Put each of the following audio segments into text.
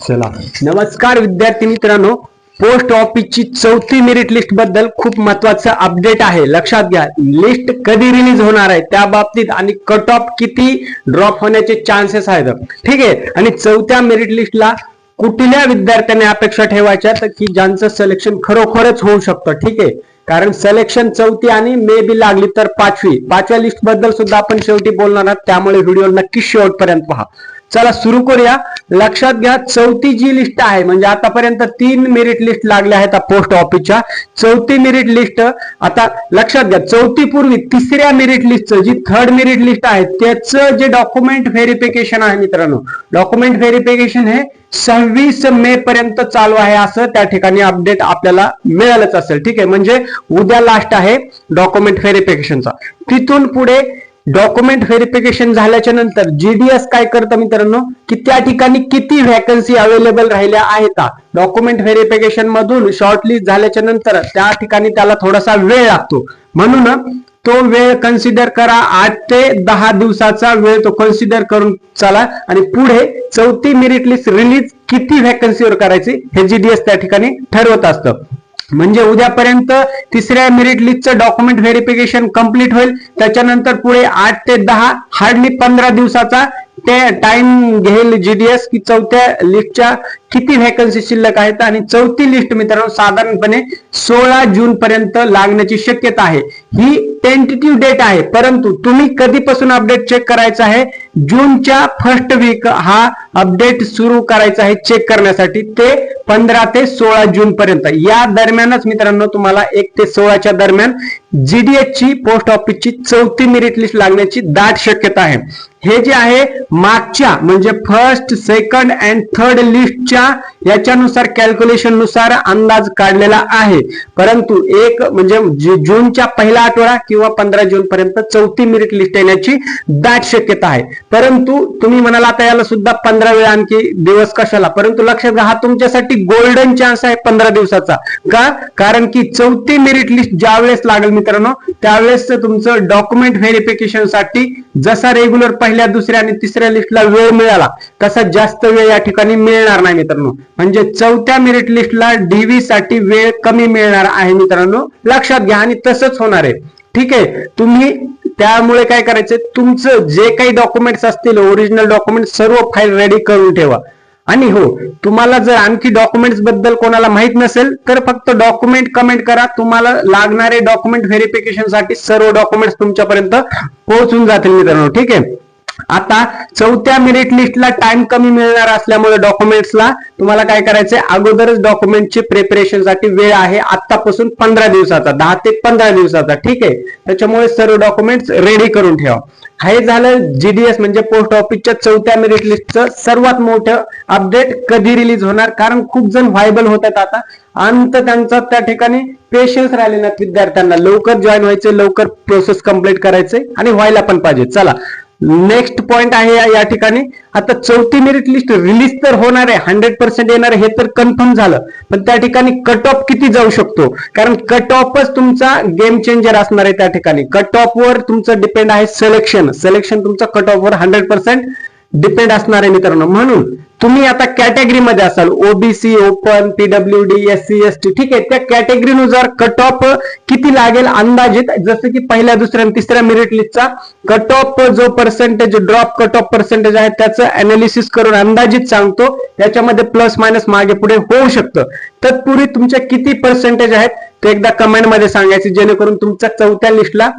चला, नमस्कार विद्यार्थी मित्रांनो. पोस्ट ऑफिसची चौथी मेरिट लिस्ट बद्दल खूप महत्वाचं अपडेट आहे. लक्षात घ्या, लिस्ट कधी रिलीज होणार आहे त्या बाबतीत आणि कट ऑफ किती ड्रॉप होण्याचे चान्सेस आहेत. ठीक आहे. आणि चौथ्या मेरिट लिस्टला कुठल्या विद्यार्थ्यांनी अपेक्षा ठेवायच्या तर की ज्यांचं सिलेक्शन खरोखरच होऊ शकतं. ठीक आहे. कारण सिलेक्शन चौथी आणि मे बी लागली तर पाचव्या लिस्ट बद्दल सुद्धा आपण शेवटी बोलणार आहोत. त्यामुळे व्हिडिओ नक्की शेवटपर्यंत पहा. चला सुरू करूया. लक्षात घ्या, चौथी जी लिस्ट आहे म्हणजे आतापर्यंत 3 मेरिट लिस्ट लागल्या आहेत पोस्ट ऑफिसच्या. चौथी मेरिट लिस्ट आता लक्षात घ्या, चौथी पूर्वी तिसऱ्या मेरिट लिस्टचं जी थर्ड मेरिट लिस्ट आहे त्याचं जे डॉक्युमेंट व्हेरिफिकेशन आहे मित्रांनो, डॉक्युमेंट व्हेरिफिकेशन हे 26 मे पर्यंत चालू आहे असं त्या ठिकाणी अपडेट आपल्याला मिळालंच असेल. ठीक आहे. म्हणजे उद्या लास्ट आहे डॉक्युमेंट व्हेरिफिकेशनचा. तिथून पुढे डॉक्युमेंट व्हेरिफिकेशन झाल्याच्या नंतर जीडीएस काय करतं मित्रांनो की त्या ठिकाणी किती व्हॅकन्सी अवेलेबल राहिल्या आहेत. डॉक्युमेंट व्हेरिफिकेशन मधून शॉर्टलिस्ट झाल्याच्या नंतर त्या ठिकाणी त्याला थोडासा वेळ लागतो. म्हणून तो वेळ कन्सिडर करा. 8 ते 10 दिवसाचा वेळ तो कन्सिडर करून चला आणि पुढे चौथी मेरिट लिस्ट रिलीज किती व्हॅकन्सीवर करायची हे जीडीएस त्या ठिकाणी ठरवत असतं. म्हणजे उद्यापर्यंत तिसऱ्या मेरिट लिस्टचं डॉक्युमेंट व्हेरिफिकेशन कंप्लीट होईल. त्याच्यानंतर पुढे 8 ते 10 हार्डली 15 दिवसाचा ते टाइम घेईल जीडीएस की चौथ्या लिस्टच्या किती व्हॅकन्सी शिल्लक आहेत. आणि चौथी लिस्ट मित्रांनो साधारणपणे 16 जून पर्यंत लागण्याची शक्यता आहे. ही टेंटेटिव्ह डेट आहे, परंतु तुम्ही कधीपासून अपडेट चेक करायचा आहे, जूनच्या फर्स्ट वीक हा अपडेट सुरू करायचा आहे चेक करण्यासाठी. ते 15 ते 16 जून पर्यंत या दरम्यानच मित्रांनो तुम्हाला 1 ते 16च्या दरम्यान जीडीएस ची पोस्ट ऑफिसची चौथी मेरिट लिस्ट लागण्याची दाट शक्यता आहे. हे जे आहे मागच्या म्हणजे फर्स्ट सेकंड अँड थर्ड लिस्टच्या याच्यानुसार कॅल्क्युलेशन नुसार अंदाज काढलेला आहे. परंतु एक म्हणजे जूनच्या पहिला आठवडा किंवा 15 जून पर्यंत चौथी मेरिट लिस्ट येण्याची दाट शक्यता आहे. परंतु तुम्ही म्हणाला आता याला सुद्धा 15 वेळ आणखी दिवस कशाला, परंतु लक्षात घ्या हा तुमच्यासाठी गोल्डन चान्स आहे 15 दिवसाचा. का? कारण की चौथी मेरिट लिस्ट ज्यावेळेस लागेल मित्रांनो त्यावेळेस तुमचं डॉक्युमेंट व्हेरिफिकेशन साठी जसा रेग्युलर पहिल्या दुसऱ्या आणि तिसऱ्या लिस्टला वेळ मिळाला तसा जास्त वेळ या ठिकाणी मिळणार नाही मित्रांनो. म्हणजे चौथ्या मेरिट लिस्टला डीव्ही साठी वेळ कमी मिळणार आहे मित्रांनो, लक्षात घ्या. आणि तसंच होणार आहे. ठीक आहे. तुम्ही त्यामुळे काय करायचं, तुमचं जे काही डॉक्युमेंट्स असतील ओरिजिनल डॉक्युमेंट सर्व फाईल रेडी करून ठेवा. आणि हो, तुम्हाला जर आणखी डॉक्युमेंट्स बद्दल कोणाला माहित नसेल तर फक्त डॉक्युमेंट कमेंट करा. तुम्हाला लागणारे डॉक्युमेंट व्हेरिफिकेशन साठी सर्व डॉक्युमेंट्स तुमच्यापर्यंत पोहोचून जातील मित्रांनो. ठीक आहे. आता चौथ्या मेरिट लिस्टला टाइम कमी मिळणार असल्यामुळे डॉक्युमेंट्सला तुम्हाला काय करायचंय, अगोदरच डॉक्युमेंटची प्रिपरेशन साठी वेळ आहे आतापासून 15 दिवसाचा, 10 ते 15 दिवसाचा. ठीक आहे. त्याच्यामुळे सर्व डॉक्युमेंट्स रेडी करून ठेवा. हे झालं जीडीएस म्हणजे पोस्ट ऑफिसच्या चौथ्या मेरिट लिस्टचं सर्वात मोठं अपडेट कधी रिलीज होणार. कारण खूप जण व्हायबल होतात आता, अंत त्यांचा त्या ठिकाणी पेशन्स राहिले नाहीत विद्यार्थ्यांना. लवकर जॉईन व्हायचे, लवकर प्रोसेस कंप्लीट करायचे आणि व्हायला पण पाहिजे. चला नेक्स्ट पॉइंट आहे या ठिकाणी. आता चौथी मेरिट लिस्ट रिलीज तर होणार आहे, 100% येणार आहे हे तर कन्फर्म झालं. पण त्या ठिकाणी कट ऑफ किती जाऊ शकतो, कारण कट ऑफच तुमचा गेम चेंजर असणार आहे. त्या ठिकाणी कट ऑफ वर तुमचं डिपेंड आहे सिलेक्शन तुमचा कट ऑफ वर 100% डिपेंड असणार आहे मित्रांनो. म्हणून तुम्ही आता कॅटेगरीमध्ये असाल, OBC, open, PWD, SC, ST. ठीक आहे. त्या कॅटेगरीनुसार कट ऑफ किती लागेल अंदाजित, जसं की पहिल्या दुसऱ्या आणि तिसऱ्या मेरिट लिस्टचा कट ऑफ जो percentage drop cut off percentage आहे त्याचं अनालिसिस करून अंदाजित सांगतो. त्याच्यामध्ये प्लस मायनस मागे पुढे होऊ शकतं. तत्पूर्वी तुमच्या किती पर्सेंटेज आहेत ते एकदा कमेंट मध्ये सांगायचे, जेणेकरून तुमच्या चौथ्या लिस्टला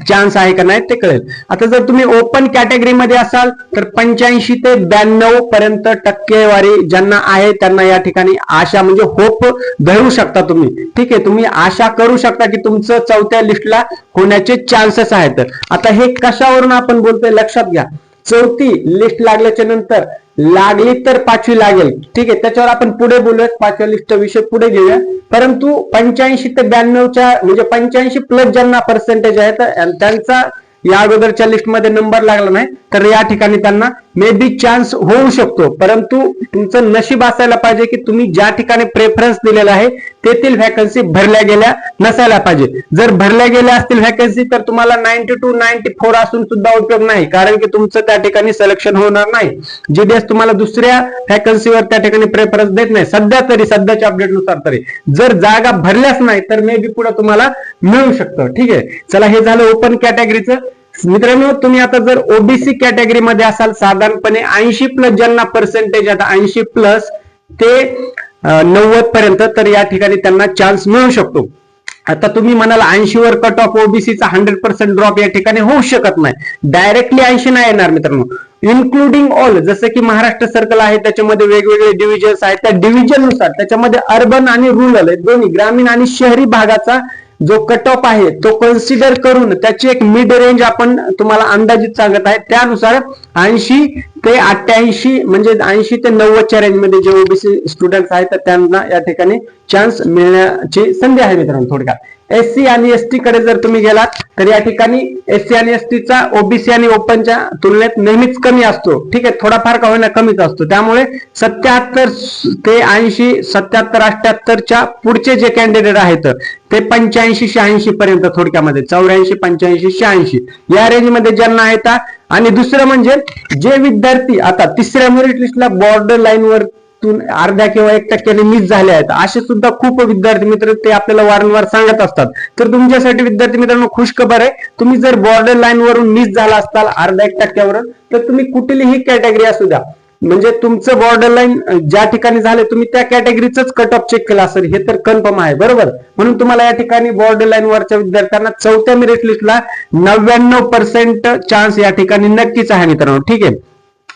चान्स आहे का नाही ते कळेल. आता जर तुम्ही ओपन कॅटेगरीमध्ये असाल तर 85 ते 92 पर्यंत टक्केवारी ज्यांना आहे त्यांना या ठिकाणी आशा म्हणजे होप धरू शकता तुम्ही. ठीक आहे. तुम्ही आशा करू शकता की तुमचं चौथ्या लिस्टला होण्याचे चान्सेस आहेत. आता हे कशावरून आपण बोलतोय लक्षात घ्या. चौथी लिस्ट लागल्याच्या नंतर लागली तर 5वी लागेल. ठीक आहे. त्याच्यावर आपण पुढे बोलूयात, 5व्या लिस्टचा विषय पुढे घेऊया. परंतु 85 ते 92च्या म्हणजे 85 प्लस ज्यांना पर्सेंटेज आहेत त्यांचा या अगोदरच्या लिस्टमध्ये नंबर लागला नाही तर या ठिकाणी त्यांना मे बी चान्स होऊ शकतो, परंतु तुमचं नशीब असायला पाहिजे की तुम्ही ज्या ठिकाणी प्रेफरन्स दिलेला आहे तेथील व्हॅकन्सी भरल्या गेल्या नसायला पाहिजे. जर भरल्या गेल्या असतील व्हॅकन्सी तर तुम्हाला 92 94 असून सुद्धा उपयोग नाही, कारण की तुमचं त्या ठिकाणी सिलेक्शन होणार नाही. जीडीएस तुम्हाला दुसऱ्या व्हॅकन्सीवर त्या ठिकाणी प्रेफरन्स देत नाही सध्याच्या अपडेटनुसार तरी. जर जागा भरल्याच नाही तर मे बी पुढे तुम्हाला मिळू शकतं. ठीक आहे, चला हे झालं ओपन कॅटेगरीचं. मित्रांनो तुम्ही आता जर ओबीसी कॅटेगरी मध्ये असाल साधारणपणे 80+ ज्यांना पर्सेंटेज आता 80+ ते 90 पर्यंत, तर या ठिकाणी त्यांना चान्स मिळू शकतो. आता तुम्ही म्हणाल 80 वर कट ऑफ ओबीसीचा 100% ड्रॉप या ठिकाणी होऊ शकत नाही. डायरेक्टली 80 नाही येणार मित्रांनो. इन्क्लुडिंग ऑल, जसं की महाराष्ट्र सर्कल आहे त्याच्यामध्ये वेगवेगळे डिव्हिजन्स आहेत, त्या डिव्हिजन नुसार त्याच्यामध्ये अर्बन आणि रुरल दोन्ही ग्रामीण आणि शहरी भागाचा जो कट ऑफ आहे तो कन्सिडर करून त्याची एक मिड रेंज आपण तुम्हाला अंदाजित सांगत आहे. त्यानुसार 80 ते 88 म्हणजे 80 ते 90च्या रेंजमध्ये जे ओबीसी स्टुडंट्स आहेत त्यांना या ठिकाणी चान्स मिळण्याची संधी आहे मित्रांनो. थोडक्यात एससी आणि एसटी कडे जर तुम्ही गेलात तर या ठिकाणी एससी आणि एसटीचा ओबीसी आणि ओपनच्या तुलनेत नेहमीच कमी असतो. ठीक आहे, थोडाफार का होईना कमीच असतो. त्यामुळे 77 ते 80, 77, 78च्या पुढचे जे कॅन्डिडेट आहेत ते 85, 86 पर्यंत, थोडक्यामध्ये 84, 85, 86 या रेंजमध्ये ज्यांना आहेत. आणि दुसरं म्हणजे जे विद्यार्थी आता तिसऱ्या मेरिट लिस्टला बॉर्डर लाईन वर अर्ध्या किंवा 1% मिस झाले आहेत असे सुद्धा खूप विद्यार्थी मित्र ते आपल्याला वारंवार सांगत असतात. तर तुमच्यासाठी विद्यार्थी मित्रांनो खुश खबर आहे, तुम्ही जर बॉर्डर लाईन वरून मिस झाला असताल अर्ध्या 1%वरून तर तुम्ही कुठलीही कॅटेगरी असू द्या, म्हणजे तुमचं बॉर्डर लाईन ज्या ठिकाणी झाले तुम्ही त्या कॅटेगरीच कट ऑफ चेक केला असेल हे तर कन्फर्म आहे, बरोबर. म्हणून तुम्हाला या ठिकाणी बॉर्डर लाईन वरच्या विद्यार्थ्यांना चौथ्या मेरिट लिस्टला 99% चान्स या ठिकाणी नक्कीच आहे मित्रांनो. ठीक आहे,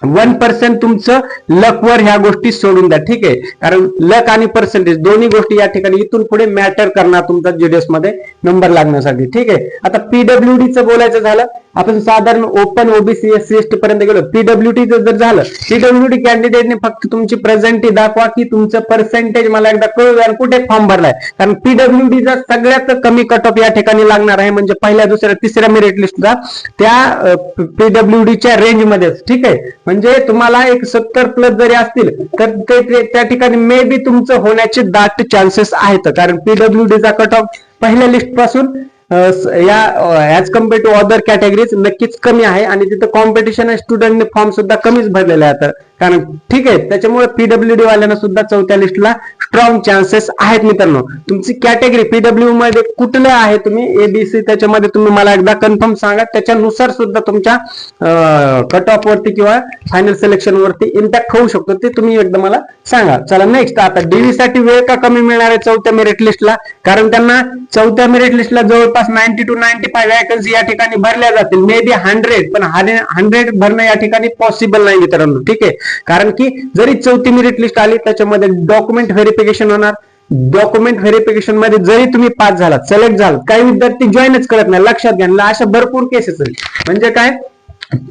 1% तुमचं लक वर ह्या गोष्टी सोडून द्या. ठीक आहे, कारण लक आणि पर्सेंटेज दोन्ही गोष्टी या ठिकाणी इथून पुढे मॅटर करणार तुमचा जीडीएस मध्ये नंबर लागण्यासाठी. ठीक आहे, आता पीडब्ल्यूडीचं बोलायचं झालं, आपण साधारण ओपन ओबीसी एससी एसटी पर्यंत गेलो. पीडब्ल्यूडी जर झालं, पीडब्ल्यूडी कॅन्डिडेटने फक्त तुमची प्रेझेंटी दाखवा की तुमचं पर्सेंटेज मला एकदा कळू द्या कुठे फॉर्म भरलाय, कारण पीडब्ल्यूडीचा सगळ्यात कमी कट ऑफ या ठिकाणी लागणार आहे, म्हणजे पहिल्या दुसऱ्या तिसऱ्या मेरिट लिस्टला त्या पीडब्ल्यूडीच्या रेंज मध्येच. ठीक आहे, म्हणजे तुम्हाला एक 70+ जरी असतील तर ते त्या ठिकाणी मे बी तुमचं होण्याचे दाट चान्सेस आहेत, कारण पीडब्ल्यूडीचा कट ऑफ पहिल्या लिस्ट पासून as compare to other categories नक्कीच कमी आहे आणि तिथं कॉम्पिटिशन स्टुडंटने फॉर्म सुद्धा कमीच भरलेले आहेत. कारण ठीक आहे, त्याच्यामुळे पीडब्ल्यूडी वाल्यांना सुद्धा चौथ्या लिस्टला स्ट्रॉंग चान्सेस आहेत मित्रांनो. तुमची कॅटेगरी पीडब्ल्यू मध्ये कुठलं आहे तुम्ही एबीसी त्याच्यामध्ये तुम्ही मला एकदा कन्फर्म सांगा, त्याच्यानुसार सुद्धा तुमच्या कट ऑफ वरती किंवा फायनल सिलेक्शन वरती इम्पॅक्ट होऊ शकतो, ते तुम्ही एकदा मला सांगा. चला नेक्स्ट, आता डीव्ही साठी वेळ का कमी मिळणार आहे चौथ्या मेरिट लिस्टला, कारण त्यांना चौथ्या मेरिट लिस्टला जवळपास 90 to 95 वॅकन्सी या ठिकाणी भरल्या जातील, मे बी 100, पण 100 भरणं या ठिकाणी पॉसिबल नाही मित्रांनो. ठीक आहे, कारण की जरी चौथी मेरिट लिस्ट आली त्याच्यामध्ये डॉक्युमेंट व्हेरिफिकेशन होणार. डॉक्युमेंट व्हेरिफिकेशन मध्ये जरी तुम्ही पास झालात, सिलेक्ट झालात, काही विद्यार्थी जॉईनच करत नाही, लक्षात घ्या. अशा भरपूर केसेस आहेत. म्हणजे काय,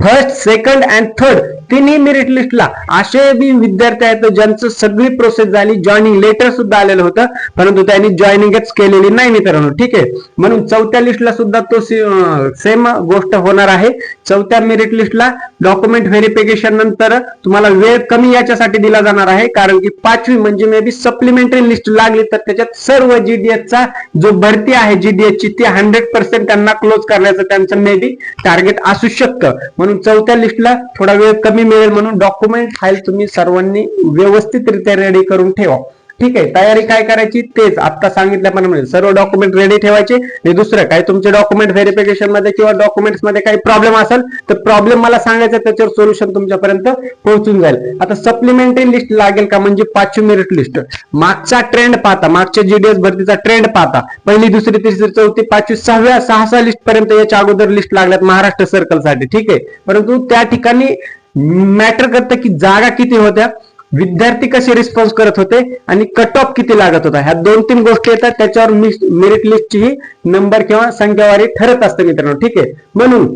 फर्स्ट, सेकंड अँड थर्ड तिन्ही मेरिट लिस्टला असे बी विद्यार्थी आहेत ज्यांचं सगळी प्रोसेस झाली, जॉईनिंग लेटर सुद्धा आलेलं होतं, परंतु त्यांनी जॉईनिंगच केलेली नाही मित्रांनो. ठीक आहे, म्हणून चौथ्या लिस्टला सुद्धा तो सेम गोष्ट होणार आहे. चौथ्या मेरिट लिस्टला डॉक्युमेंट व्हेरिफिकेशन नंतर तुम्हाला वेळ कमी याच्यासाठी दिला जाणार आहे, कारण की 5वी म्हणजे मे बी सप्लिमेंटरी लिस्ट लागली तर त्याच्यात सर्व जीडीएसचा जो भरती आहे जीडीएसची ती 100% त्यांना क्लोज करण्याचं त्यांचं मे बी टार्गेट असू शकतं. म्हणून चौथ्या लिस्टला थोडा वेळ कमी मिळेल, म्हणून डॉक्युमेंट फाईल तुम्ही सर्वांनी व्यवस्थितरित्या रेडी करून ठेवा. ठीक आहे, तयारी काय करायची तेच आता सांगितल्याप्रमाणे सर्व डॉक्युमेंट रेडी ठेवायचे. आणि दुसरं काय, तुमचे डॉक्युमेंट व्हेरिफिकेशन मध्ये किंवा डॉक्युमेंट्स मध्ये काही प्रॉब्लेम असेल तर प्रॉब्लेम मला सांगायचं, त्याच्यावर सोल्युशन तुमच्यापर्यंत पोहोचून जाईल. आता सप्लिमेंटरी लिस्ट लागेल का, म्हणजे 5वी मेरिट लिस्ट मागचा ट्रेंड पाहता, मागच्या जीडीएस भरतीचा ट्रेंड पाहता, पहिली दुसरी तिसरी चौथी 5वी 6व्या लिस्ट पर्यंत याच्या अगोदर लिस्ट लागल्यात महाराष्ट्र सर्कलसाठी. ठीक आहे, परंतु त्या ठिकाणी मॅटर करतं की जागा किती होत्या, विद्यार्थी कसे रिस्पॉन्स करत होते आणि कट ऑफ किती लागत होता, ह्या 2-3 गोष्टी येतात, त्याच्यावर मेरिट लिस्टची ही नंबर किंवा संख्यावारी ठरत असते मित्रांनो. ठीक आहे, म्हणून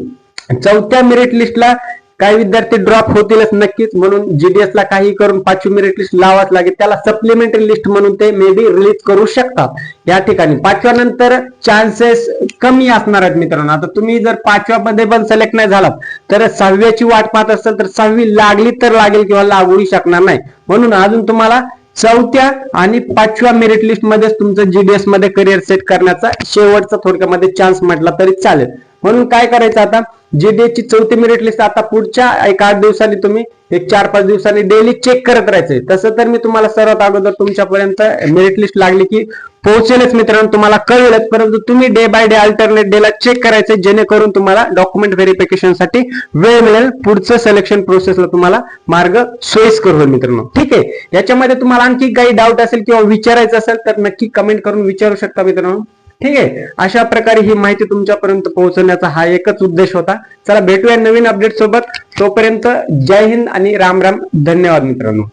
चौथ्या मेरिट लिस्टला काही विद्यार्थी ड्रॉप होतीलच नक्कीच, म्हणून जीडीएस ला काही करून 5वी मेरिट लिस्ट लावाच लागेल. त्याला सप्लिमेंटरी लिस्ट म्हणून ते मे बी रिलीज करू शकतात. या ठिकाणी 5व्या नंतर चान्सेस कमी असणार आहेत मित्रांनो. आता तुम्ही जर 5व्या मध्ये पण सिलेक्ट नाही झालात तर 6व्याची वाट पाहत असाल तर 6वी लागली तर लागेल किंवा लागूही शकणार नाही. म्हणून अजून तुम्हाला 4थ्या आणि 5व्या मेरिट लिस्ट मध्येच तुमचं जीडीएस मध्ये करिअर सेट करण्याचा शेवटचा थोडक्यामध्ये चान्स म्हटला तरी चालेल. म्हणून काय करायचं, आता जीडीएस ची 4थी मेरिट लिस्ट आता पुढच्या 8 दिवसांनी तुम्ही 4-5 दिवसांनी डेली चेक करत राहायचंय. तसं तर मी तुम्हाला सर्वात अगोदर तुमच्यापर्यंत मेरिट लिस्ट लागली की पोहोचेलच मित्रांनो, तुम्हाला कळेलच. परंतु तुम्ही डे बाय डे अल्टरनेट डेला चेक करायचे, जेणेकरून तुम्हाला डॉक्युमेंट व्हेरिफिकेशन साठी वेळ मिळेल. पुढचं सिलेक्शन प्रोसेसला तुम्हाला मार्ग सोयीस्कर होईल मित्रांनो. ठीक आहे, याच्यामध्ये तुम्हाला आणखी काही डाऊट असेल किंवा विचारायचं असेल तर नक्की कमेंट करून विचारू शकता मित्रांनो. ठीक आहे, अशा प्रकारे ही माहिती तुमच्यापर्यंत पोहोचवण्याचा हा एकच उद्देश होता. चला भेटूया नवीन अपडेट सोबत. तोपर्यंत जय हिंद आणि राम राम. धन्यवाद मित्रांनो.